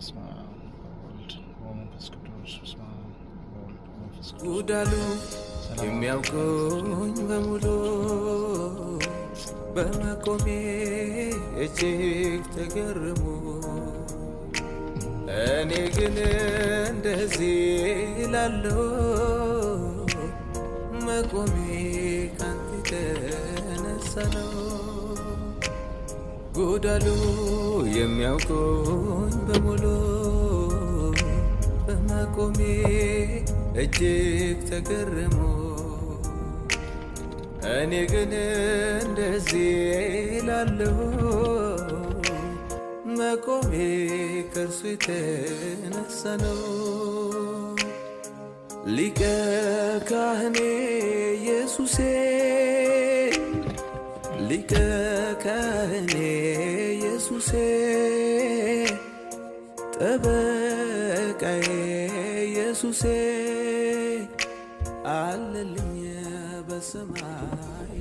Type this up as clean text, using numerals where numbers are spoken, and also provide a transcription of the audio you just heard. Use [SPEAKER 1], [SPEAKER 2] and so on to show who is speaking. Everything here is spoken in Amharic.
[SPEAKER 1] በስመ አብ ወወልድ ወመንፈስ ቅዱስ። በስመ አብ ወወልድ ወመንፈስ ቅዱስ።
[SPEAKER 2] ጉዳሉ የሚያውቁኝ በሙሉ በመቆሜ እጅግ ተገረሙ። እኔ ግን እንደዚህ እላለሁ፣ መቆሜ ካንተ የተነሳ ነው። ጉዳሉ የሚያውቁኝ በሙሉ በመቆሜ እጅግ ተገረሙ። እኔ ግን እንደዚህ እላለሁ፣ መቆሜ ከእርሱ የተነሳ ነው። ሊቀ ካህኔ ኢየሱሴ፣ ሊቀ ካህኔ ኢየሱሴ፣ ጠበቃዬ ኢየሱሴ፣ አለልኝ በሰማይ